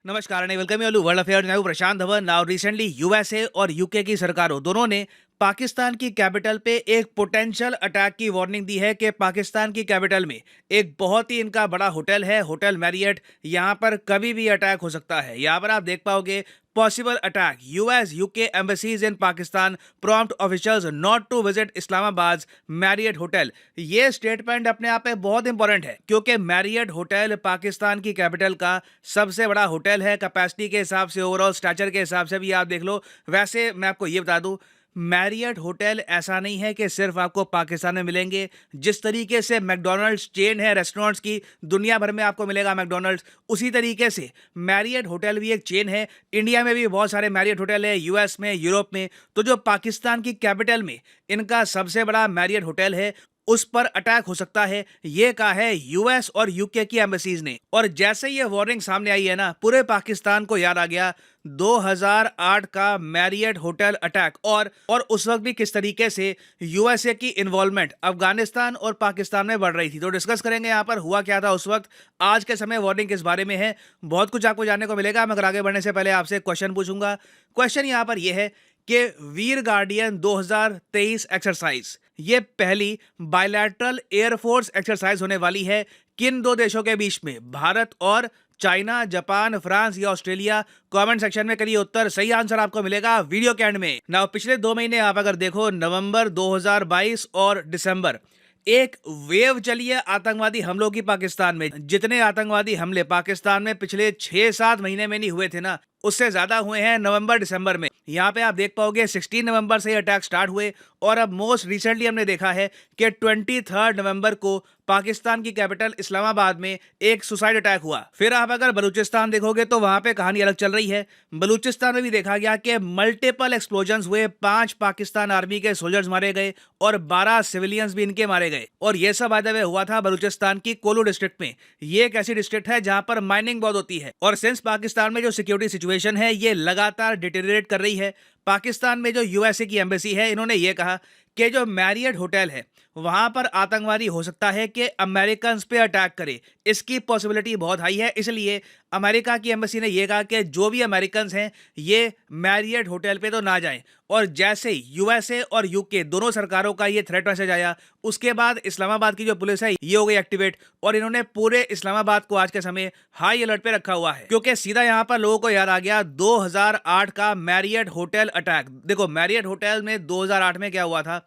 नमस्कार and welcome you world affair. मैं हूं प्रशांत धवन। नाउ रिसेंटली यूएसए और यूके की सरकारों दोनों ने पाकिस्तान की कैपिटल पे एक पोटेंशियल अटैक की वार्निंग दी है कि पाकिस्तान की कैपिटल में एक बहुत ही इनका बड़ा होटल है, होटल मैरियट। यहाँ पर कभी भी अटैक हो सकता है। यहाँ पर आप देख पाओगे possible attack, US UK embassies in Pakistan prompt officials not to visit Islamabad Marriott hotel. ये स्टेटमेंट अपने आप में बहुत इंपॉर्टेंट है क्योंकि मैरियट होटल पाकिस्तान की कैपिटल का सबसे बड़ा होटल है। कैपेसिटी के हिसाब से, ओवरऑल स्ट्रक्चर के हिसाब से भी आप देख लो। वैसे मैं आपको ये बता दूं, मैरियट होटल ऐसा नहीं है कि सिर्फ आपको पाकिस्तान में मिलेंगे। जिस तरीके से मैकडॉनल्ड्स चेन है रेस्टोरेंट्स की, दुनिया भर में आपको मिलेगा मैकडॉनल्ड्स, उसी तरीके से मैरियट होटल भी एक चेन है। इंडिया में भी बहुत सारे मैरियट होटल है, यूएस में, यूरोप में। तो जो पाकिस्तान की कैपिटल में इनका सबसे बड़ा मैरियट होटल है, उस पर अटैक हो सकता है, ये कहा है यूएस और यूके की एम्बेसीज ने। और जैसे ये वार्निंग सामने आई है ना, पूरे पाकिस्तान को याद आ गया 2008 का मैरियट होटल अटैक और उस वक्त भी किस तरीके से यूएसए की इन्वॉल्वमेंट अफगानिस्तान और पाकिस्तान में बढ़ रही थी। तो डिस्कस करेंगे यहाँ पर हुआ क्या था उस वक्त, आज के समय वार्निंग किस बारे में है, बहुत कुछ आपको जानने को मिलेगा। मगर आगे बढ़ने से पहले आपसे क्वेश्चन पूछूंगा। क्वेश्चन यहाँ पर यह है कि वीर गार्डियन 2023 एक्सरसाइज, ये पहली बायलैटरल एयरफोर्स एक्सरसाइज होने वाली है किन दो देशों के बीच में, भारत और चाइना, जापान, फ्रांस या ऑस्ट्रेलिया? कमेंट सेक्शन में करिए उत्तर। सही आंसर आपको मिलेगा वीडियो के एंड में। ना पिछले 2 महीने आप अगर देखो, नवंबर 2022 और दिसंबर, एक वेव चली है आतंकवादी हमलों की पाकिस्तान में। जितने आतंकवादी हमले पाकिस्तान में पिछले 6-7 महीने में नहीं हुए थे ना, उससे ज्यादा हुए हैं नवंबर दिसंबर में। यहाँ पे आप देख पाओगे 16 नवंबर से अटैक स्टार्ट हुए और अब मोस्ट रिसेंटली हमने देखा है कि 23 नवंबर को पाकिस्तान की कैपिटल इस्लामाबाद में एक सुसाइड अटैक हुआ। फिर आप अगर बलूचिस्तान देखोगे तो वहां पे कहानी अलग चल रही है। बलूचिस्तान में भी देखा गया कि मल्टीपल एक्सप्लोजन्स हुए, 5 पाकिस्तान आर्मी के सोल्जर्स मारे गए और 12 सिविलियंस भी इनके मारे गए। और ये सब बाय द वे हुआ था बलूचिस्तान की कोलू डिस्ट्रिक्ट में। ये एक ऐसी डिस्ट्रिक्ट है जहां पर माइनिंग बहुत होती है और सिंस पाकिस्तान में जो सिक्योरिटी सिचुएशन है ये लगातार डिटेरियोरेट कर रही है, पाकिस्तान में जो यूएसए की एम्बेसी है, इन्होंने ये कहा कि जो मैरियट होटल है वहां पर आतंकवादी हो सकता है कि अमेरिकन पे अटैक करे। इसकी पॉसिबिलिटी बहुत हाई है। इसलिए अमेरिका की एम्बेसी ने यह कहा कि जो भी अमेरिकन हैं ये मैरियट होटल पे तो ना जाएं। और जैसे यूएसए और यूके दोनों सरकारों का ये थ्रेट मैसेज आया, उसके बाद इस्लामाबाद की जो पुलिस है ये हो गई एक्टिवेट और इन्होंने पूरे इस्लामाबाद को आज के समय हाई अलर्ट पे रखा हुआ है। क्योंकि सीधा यहाँ पर लोगों को याद आ गया 2008 का मैरियट होटल अटैक। देखो मैरियट होटल में 2008 में क्या हुआ था,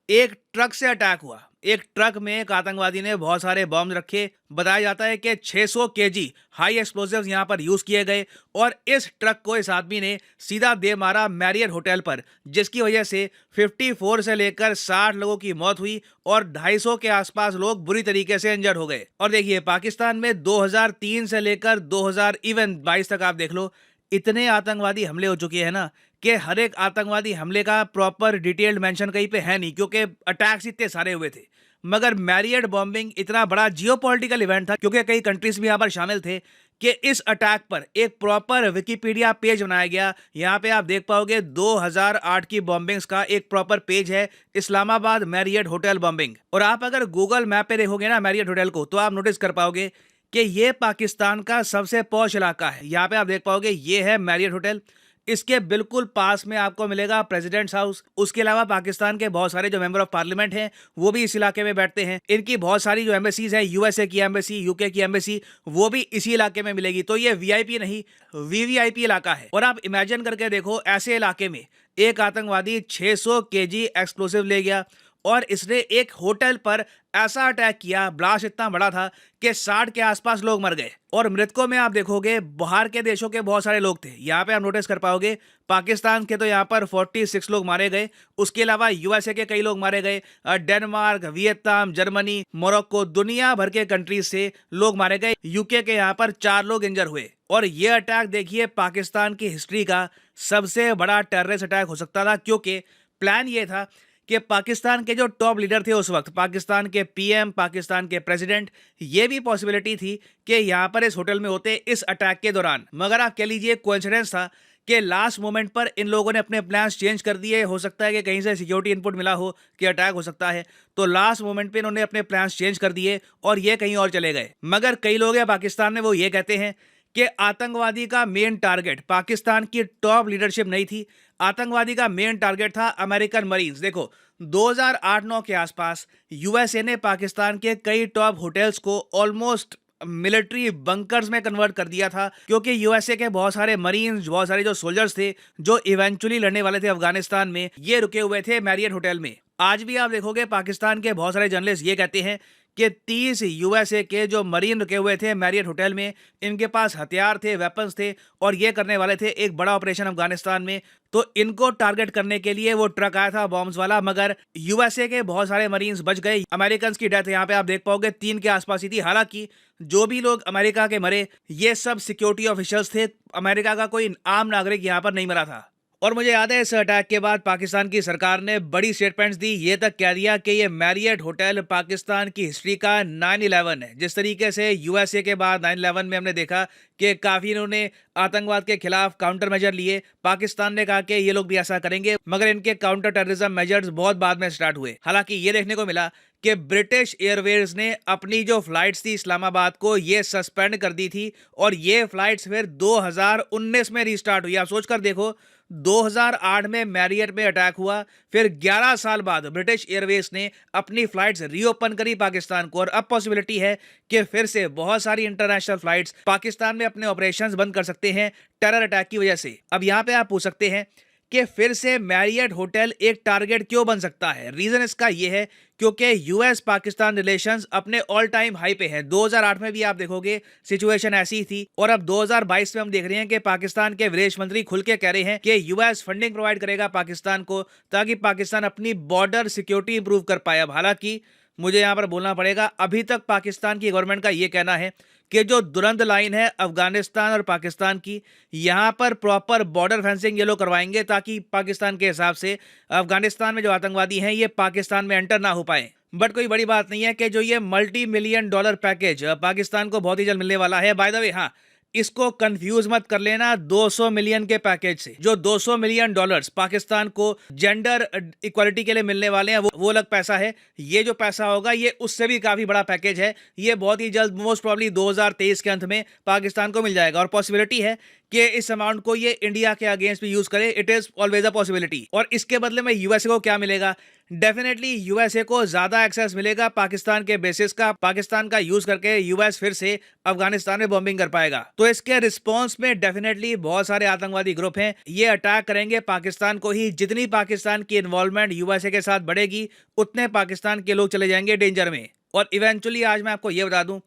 एक ट्रक से अटैक हुआ। एक ट्रक में एक आतंकवादी ने बहुत सारे बॉम्ब रखे। बताया जाता है कि 600 केजी हाई एक्सप्लोजिव्स यहां पर यूज किए गए और इस ट्रक को इस आदमी ने सीधा दे मारा मैरियट होटल पर, जिसकी वजह से 54 से लेकर 60 लोगों की मौत हुई और 250 के आसपास लोग बुरी तरीके से इंजर्ड हो गए। और देखिए पाकिस्तान में 2003 से लेकर 2022 तक आप देख लो, इतने आतंकवादी हमले हो चुके हैं ना कि हर एक आतंकवादी हमले का प्रॉपर डिटेल्ड मेंशन कहीं पे है नहीं, क्योंकि अटैक्स इतने सारे हुए थे। मगर मैरियट बॉम्बिंग इतना बड़ा जियोपॉलिटिकल इवेंट था क्योंकि कई कंट्रीज भी यहाँ पर शामिल थे कि इस अटैक पर एक प्रॉपर विकिपीडिया पेज बनाया गया। यहाँ पे आप देख पाओगे 2008 की बॉम्बिंग्स का एक प्रॉपर पेज है, इस्लामाबाद मैरियट होटल बॉम्बिंग। और आप अगर गूगल मैप पे देखोगे ना मैरियट होटल को, तो आप नोटिस कर पाओगे कि ये पाकिस्तान का सबसे पॉश इलाका है। यहाँ पे आप देख पाओगे ये है मैरियट होटल, इसके बिल्कुल पास में आपको मिलेगा प्रेसिडेंट्स हाउस। उसके अलावा पाकिस्तान के बहुत सारे जो मेंबर ऑफ पार्लियामेंट हैं वो भी इस इलाके में बैठते हैं। इनकी बहुत सारी जो एम्बेसीज है, यूएसए की एम्बेसी, यूके की एम्बेसी, वो भी इसी इलाके में मिलेगी। तो ये वीआईपी नहीं, वीवीआईपी इलाका है। और आप इमेजिन करके देखो, ऐसे इलाके में एक आतंकवादी 600 केजी एक्सप्लोसिव ले गया और इसने एक होटल पर ऐसा अटैक किया, ब्लास्ट इतना बड़ा था कि 60 के आसपास लोग मर गए। और मृतकों में आप देखोगे बाहर के देशों के बहुत सारे लोग थे। यहाँ पे आप नोटिस कर पाओगे पाकिस्तान के तो यहाँ पर 46 लोग मारे गए। उसके अलावा यूएसए के कई लोग मारे गए, डेनमार्क, वियतनाम, जर्मनी, मोरक्को, दुनिया भर के कंट्रीज से लोग मारे गए। यूके के यहाँ पर 4 लोग इंजर हुए। और ये अटैक देखिए पाकिस्तान की हिस्ट्री का सबसे बड़ा टेररिस्ट अटैक हो सकता था, क्योंकि प्लान ये था कि पाकिस्तान के जो टॉप लीडर थे उस वक्त, पाकिस्तान के पीएम, पाकिस्तान के प्रेसिडेंट, ये भी पॉसिबिलिटी थी कि यहाँ पर इस होटल में होते इस अटैक के दौरान। मगर आप कह लीजिए कोइंसिडेंस था कि लास्ट मोमेंट पर इन लोगों ने अपने प्लान्स चेंज कर दिए। हो सकता है कि कहीं से सिक्योरिटी इनपुट मिला हो कि अटैक हो सकता है, तो लास्ट मोमेंट पे इन्होंने अपने प्लान्स चेंज कर दिए और ये कहीं और चले गए। मगर कई लोग हैं पाकिस्तान में वो ये कहते हैं कि आतंकवादी का मेन टारगेट पाकिस्तान की टॉप लीडरशिप नहीं थी। आतंकवादी का मेन टारगेट था अमेरिकन मरीन्स। देखो, 2008-9 के आसपास यूएसए ने पाकिस्तान के कई टॉप होटल्स को ऑलमोस्ट मिलिट्री बंकर्स में कन्वर्ट कर दिया था, क्योंकि यूएसए के बहुत सारे मरीन्स, बहुत सारे जो सोल्जर्स थे जो इवेंचुअली लड़ने वाले थे अफगानिस्तान में, ये रुके हुए थे मैरियट होटल में। आज भी आप देखोगे पाकिस्तान के बहुत सारे जर्नलिस्ट ये कहते हैं कि 30 यूएसए के जो मरीन रुके हुए थे मैरियट होटल में, इनके पास हथियार थे, वेपन्स थे और ये करने वाले थे एक बड़ा ऑपरेशन अफगानिस्तान में। तो इनको टारगेट करने के लिए वो ट्रक आया था बॉम्ब्स वाला, मगर यूएसए के बहुत सारे मरीन्स बच गए। अमेरिकन की डेथ यहाँ पे आप देख पाओगे 3 के आसपास ही थी। हालांकि जो भी लोग अमेरिका के मरे, ये सब सिक्योरिटी ऑफिशियल्स थे। अमेरिका का कोई आम नागरिक यहाँ पर नहीं मरा था। और मुझे याद है इस अटैक के बाद पाकिस्तान की सरकार ने बड़ी स्टेटमेंट्स दी, ये तक कह दिया कि ये मैरियट होटल पाकिस्तान की हिस्ट्री का 9/11 है। जिस तरीके से यूएसए के बाद 9/11 में हमने देखा कि काफ़ी इन्होंने आतंकवाद के खिलाफ काउंटर मेजर लिए, पाकिस्तान ने कहा कि ये लोग भी ऐसा करेंगे, मगर इनके काउंटर टेररिज्म मेजर्स बहुत बाद में स्टार्ट हुए। हालांकि ये देखने को मिला कि ब्रिटिश एयरवेज ने अपनी जो फ्लाइट्स थी इस्लामाबाद को, ये सस्पेंड कर दी थी और ये फ्लाइट्स फिर 2019 में रिस्टार्ट हुई। आप सोच कर देखो, 2008 में मैरियट में अटैक हुआ, फिर 11 साल बाद ब्रिटिश एयरवेज ने अपनी फ्लाइट्स रीओपन करी पाकिस्तान को, और अब पॉसिबिलिटी है कि फिर से बहुत सारी इंटरनेशनल फ्लाइट्स पाकिस्तान में अपने ऑपरेशंस बंद कर सकते हैं टेरर अटैक की वजह से। अब यहाँ पे आप पूछ सकते हैं कि फिर से मैरियट होटल एक टारगेट क्यों बन सकता है। रीजन इसका यह है क्योंकि यूएस पाकिस्तान रिलेशंस अपने ऑल टाइम हाई पे हैं। 2008 में भी आप देखोगे सिचुएशन ऐसी ही थी, और अब 2022 में हम देख रहे हैं कि पाकिस्तान के विदेश मंत्री खुल के कह रहे हैं कि यूएस फंडिंग प्रोवाइड करेगा पाकिस्तान को, ताकि पाकिस्तान अपनी बॉर्डर सिक्योरिटी इंप्रूव कर पाए। अब हालांकि मुझे यहाँ पर बोलना पड़ेगा, अभी तक पाकिस्तान की गवर्नमेंट का ये कहना है कि जो दुरंत लाइन है अफगानिस्तान और पाकिस्तान की, यहाँ पर प्रॉपर बॉर्डर फेंसिंग ये लोग करवाएंगे, ताकि पाकिस्तान के हिसाब से अफगानिस्तान में जो आतंकवादी हैं ये पाकिस्तान में एंटर ना हो पाए। बट कोई बड़ी बात नहीं है कि जो ये $multi-million पैकेज पाकिस्तान को बहुत ही जल्द मिलने वाला है। बाय द वे, हाँ, इसको कंफ्यूज मत कर लेना 200 मिलियन के पैकेज से। जो $200 मिलियन पाकिस्तान को जेंडर इक्वालिटी के लिए मिलने वाले हैं, वो अलग पैसा है। ये जो पैसा होगा ये उससे भी काफी बड़ा पैकेज है। ये बहुत ही जल्द, मोस्ट प्रॉब्ली 2023 के अंत में पाकिस्तान को मिल जाएगा, और पॉसिबिलिटी है कि इस अमाउंट को ये इंडिया के अगेंस्ट भी यूज करे। It is always a possibility. और इसके बदले में यूएसए को क्या मिलेगा? डेफिनेटली यूएसए को ज्यादा एक्सेस मिलेगा पाकिस्तान के बेसिस का। पाकिस्तान का यूज करके यूएस फिर से अफगानिस्तान में बॉम्बिंग कर पाएगा। तो इसके रिस्पॉन्स में डेफिनेटली बहुत सारे आतंकवादी ग्रुप हैं, ये अटैक करेंगे पाकिस्तान को ही। जितनी पाकिस्तान की इन्वॉल्वमेंट यूएसए के साथ बढ़ेगी, उतने पाकिस्तान के लोग चले जाएंगे डेंजर में। और इवेंचुअली आज मैं आपको ये बता दूं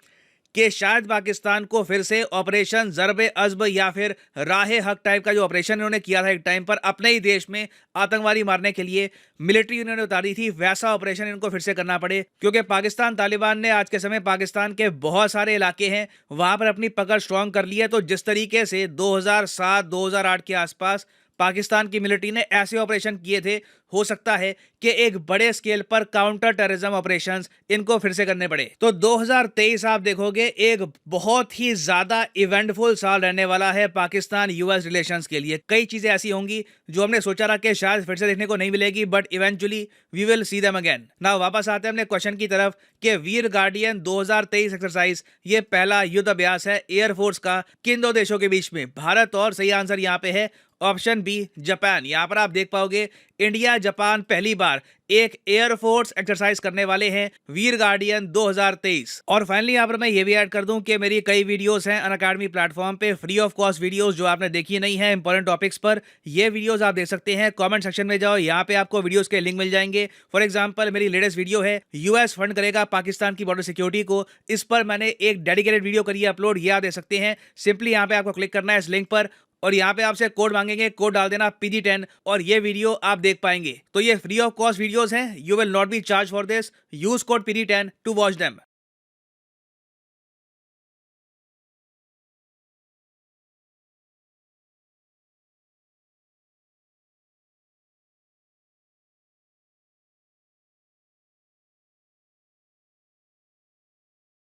कि शायद पाकिस्तान को फिर से ऑपरेशन ज़र्ब अज़्ब या फिर राह हक टाइप का जो ऑपरेशन इन्होंने किया था एक टाइम पर अपने ही देश में आतंकवादी मारने के लिए, मिलिट्री इन्होंने उतारी थी, वैसा ऑपरेशन इनको फिर से करना पड़े। क्योंकि पाकिस्तान तालिबान ने आज के समय पाकिस्तान के बहुत सारे इलाके हैं वहां पर अपनी पकड़ स्ट्रांग कर ली है। तो जिस तरीके से 2007-2008 के आसपास पाकिस्तान की मिलिट्री ने ऐसे ऑपरेशन किए थे, हो सकता है कि एक बड़े स्केल पर काउंटर टेररिज्म ऑपरेशंस इनको फिर से करने पड़े। तो 2023 आप देखोगे एक बहुत ही ज्यादा इवेंटफुल साल रहने वाला है पाकिस्तान यूएस रिलेशंस के लिए। कई चीजें ऐसी होंगी जो हमने सोचा था कि शायद फिर से देखने को नहीं मिलेगी, but eventually we will see them again. Now वापस आते हैं अपने क्वेश्चन की तरफ कि वीर गार्डियन 2023 एक्सरसाइज ये पहला युद्ध अभ्यास है एयरफोर्स का किन दो देशों के बीच में? भारत, और सही आंसर यहाँ पे है ऑप्शन बी, जापान। यहां पर आप देख पाओगे इंडिया जापान पहली बार एक एयरफोर्स एक्सरसाइज करने वाले हैं, वीर गार्डियन 2023। और फाइनली यहां पर मैं ये भी ऐड कर दूं कि मेरी कई वीडियोस हैं अनअकैडमी प्लेटफॉर्म पे, फ्री ऑफ कॉस्ट वीडियोस जो आपने देखी नहीं है इंपॉर्टेंट टॉपिक्स पर। ये वीडियोस आप देख सकते हैं, कमेंट सेक्शन में जाओ, यहाँ पे आपको वीडियोस के लिंक मिल जाएंगे। फॉर एग्जाम्पल मेरी लेटेस्ट वीडियो है यूएस फंड करेगा पाकिस्तान की बॉर्डर सिक्योरिटी को, इस पर मैंने एक डेडिकेटेड वीडियो करी है अपलोड, ये आप देख सकते हैं। सिंपली यहाँ पे आपको क्लिक करना है इस लिंक पर, और यहाँ पे आपसे कोड मांगेंगे, कोड डाल देना PG10 और ये वीडियो आप देख पाएंगे। तो ये फ्री ऑफ कॉस्ट वीडियोस हैं, you will not be charge for this. Use code PG10 to watch them.